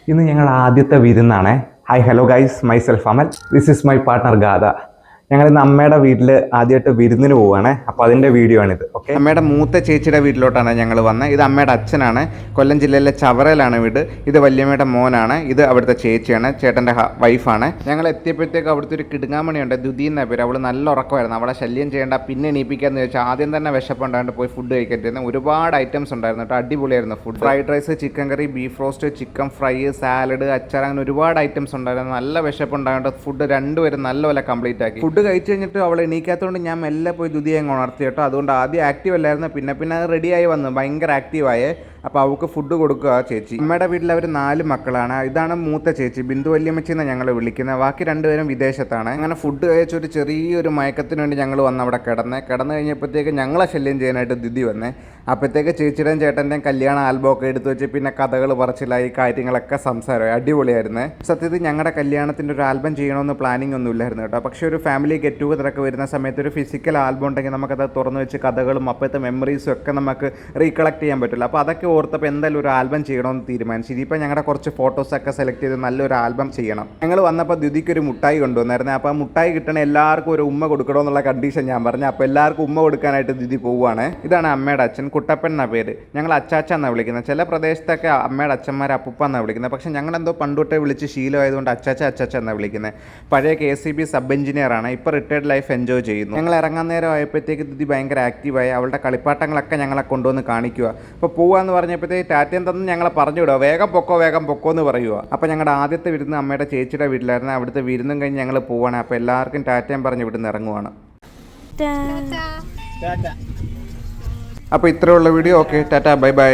ഇന്ന് ഞങ്ങളുടെ ആദ്യത്തെ വിരുന്നാണ്. Hi hello guys, myself Amal, this is my partner Gatha. ഞങ്ങൾ ഇന്ന് അമ്മയുടെ വീട്ടിൽ ആദ്യമായിട്ട് വിരുന്നിന് പോവുകയാണ്. അപ്പോൾ അതിൻ്റെ വീഡിയോ ആണിത്. ഓക്കെ, അമ്മയുടെ മൂത്ത ചേച്ചിയുടെ വീട്ടിലോട്ടാണ് ഞങ്ങൾ വന്നത്. ഇത് അമ്മയുടെ അച്ഛനാണ്, കൊല്ലം ജില്ലയിലെ ചവറയിലാണ് വീട്. ഇത് വല്യമ്മയുടെ മോനാണ്, ഇത് അവിടുത്തെ ചേച്ചിയാണ്, ചേട്ടൻ്റെ വൈഫാണ്. ഞങ്ങൾ എത്തിയപ്പോഴത്തേക്ക് അവിടുത്തെ ഒരു കിടുങ്ങാമണിയുണ്ട്, ദുദി എന്ന പേര്. അവൾ നല്ല ഉറക്കമായിരുന്നു. അവളെ ശല്യം ചെയ്യേണ്ട, പിന്നെ എണീപ്പിക്കാന്ന് ചോദിച്ചാൽ ആദ്യം തന്നെ വിശപ്പുണ്ടായിട്ട് പോയി ഫുഡ് കഴിക്കരുത്. ഒരുപാട് ഐറ്റംസ് ഉണ്ടായിരുന്നു കേട്ടോ, അടിപൊളിയായിരുന്നു food. Fried rice, chicken curry, beef roast, chicken fry, salad, അച്ചാർ, അങ്ങനെ ഒരുപാട് ഐറ്റംസ് ഉണ്ടായിരുന്നു. നല്ല വിശപ്പുണ്ടായിട്ട് ഫുഡ് രണ്ടുപേരും നല്ലപോലെ കംപ്ലീറ്റ് ആക്കി. ഫുഡ് കഴിച്ച് കഴിഞ്ഞിട്ട് അവൾ എണീക്കാത്തതുകൊണ്ട് ഞാൻ മെല്ലെ പോയി ദുതിയെ ഉണർത്തി കേട്ടോ. അതുകൊണ്ട് ആദ്യം ആക്റ്റീവ് അല്ലായിരുന്നു, പിന്നെ അത് റെഡിയായി വന്നു, ഭയങ്കര ആക്റ്റീവായേ. അപ്പോൾ അവൾക്ക് ഫുഡ് കൊടുക്കുക ചേച്ചി. അമ്മയുടെ വീട്ടിൽ അവർ 4 മക്കളാണ്. ഇതാണ് മൂത്ത ചേച്ചി, ബിന്ദു വല്യമ്മച്ചി എന്ന് ഞങ്ങൾ വിളിക്കുന്നത്. ബാക്കി 2 പേരും വിദേശത്താണ്. അങ്ങനെ ഫുഡ് കഴിച്ചൊരു ചെറിയൊരു മയക്കത്തിന് വേണ്ടി ഞങ്ങൾ വന്ന് അവിടെ കിടന്ന് കഴിഞ്ഞപ്പോഴത്തേക്ക് ഞങ്ങളെ ശല്യം ചെയ്യാനായിട്ട് ദുതി വന്നേ. അപ്പോഴത്തേക്ക് ചേച്ചിയുടെയും ചേട്ടൻ്റെയും കല്യാണ ആൽബമൊക്കെ എടുത്തു വെച്ച് പിന്നെ കഥകൾ പറച്ചിലായി, കാര്യങ്ങളൊക്കെ സംസാരമായി, അടിപൊളിയായിരുന്നു. സത്യത്തിൽ ഞങ്ങളുടെ കല്യാണത്തിൻ്റെ ഒരു ആൽബം ചെയ്യണമെന്ന് പ്ലാനിങ് ഒന്നും ഇല്ലായിരുന്നു കേട്ടോ. പക്ഷേ ഒരു ഫാമിലി ഗെറ്റ് ടുഗദറൊക്കെ വരുന്ന സമയത്ത് ഒരു ഫിസിക്കൽ ആൽബം ഉണ്ടെങ്കിൽ നമുക്കത് തുറന്നു വെച്ച് കഥകളും അപ്പോഴത്തെ മെമ്മറീസും ഒക്കെ നമുക്ക് റീകളക്ട് ചെയ്യാൻ പറ്റില്ല. അപ്പോൾ അതൊക്കെ ഓർത്തപ്പോൾ എന്തായാലും ഒരു ആൽബം ചെയ്യണമെന്ന് തീരുമാനിച്ചു. ഇതിപ്പോൾ ഞങ്ങളുടെ കുറച്ച് ഫോട്ടോസൊക്കെ സെലക്ട് ചെയ്ത് നല്ലൊരു ആൽബം ചെയ്യണം. ഞങ്ങൾ വന്നപ്പോൾ ദുദിക്കൊരു മുട്ടായി കൊണ്ടുവന്നായിരുന്നു. അപ്പോൾ ആ മുട്ടായി കിട്ടണ എല്ലാവർക്കും ഒരു ഉമ്മ കൊടുക്കണമെന്നുള്ള കണ്ടീഷൻ ഞാൻ പറഞ്ഞു. അപ്പോൾ എല്ലാവർക്കും ഉമ്മ കൊടുക്കാനായിട്ട് ദുദി പോവുകയാണ്. ഇതാണ് അമ്മയുടെ അച്ഛൻ, കുട്ടപ്പൻ എന്നാണ് പേര്. ഞങ്ങൾ അച്ചാച്ച എന്നാണ് വിളിക്കുന്നത്. ചില പ്രദേശത്തൊക്കെ അമ്മയുടെ അച്ഛന്മാർ അപ്പുപ്പ എന്നാണ് വിളിക്കുന്നത്. പക്ഷേ ഞങ്ങളെന്തോ പണ്ടുതൊട്ടേ വിളിച്ച് ശീലമായതുകൊണ്ട് അച്ചാച്ച എന്നാണ് വിളിക്കുന്നത്. പഴയ KCB സബ് എഞ്ചിനീയറാണ്, ഇപ്പോൾ റിട്ടയർഡ് ലൈഫ് എൻജോയ് ചെയ്യുന്നു. ഞങ്ങൾ ഇറങ്ങാൻ നേരം ആയപ്പോഴത്തേക്ക് ദുദി ഭയങ്കര ആക്റ്റീവായി. അവളുടെ കളിപ്പാട്ടങ്ങളൊക്കെ ഞങ്ങളെ കൊണ്ടുവന്ന് കാണിക്കുക. അപ്പോൾ പോവാന്ന് പറഞ്ഞപ്പോഴത്തേക്ക് ടാറ്റയും തന്ന് ഞങ്ങളെ പറഞ്ഞു വിടുക, വേഗം പൊക്കോ എന്ന് പറയുക. അപ്പോൾ ഞങ്ങളുടെ ആദ്യത്തെ വിരുന്ന് അമ്മയുടെ ചേച്ചിയുടെ വീട്ടിലായിരുന്നു. അവിടുത്തെ വിരുന്നും കഴിഞ്ഞ് ഞങ്ങൾ പോവാണ്. അപ്പോൾ എല്ലാവർക്കും ടാറ്റയും പറഞ്ഞ് ഇവിടുന്ന് ഇറങ്ങുവാണ്. അപ്പോൾ ഇത്രയുള്ള video. Okay, Tata, bye bye.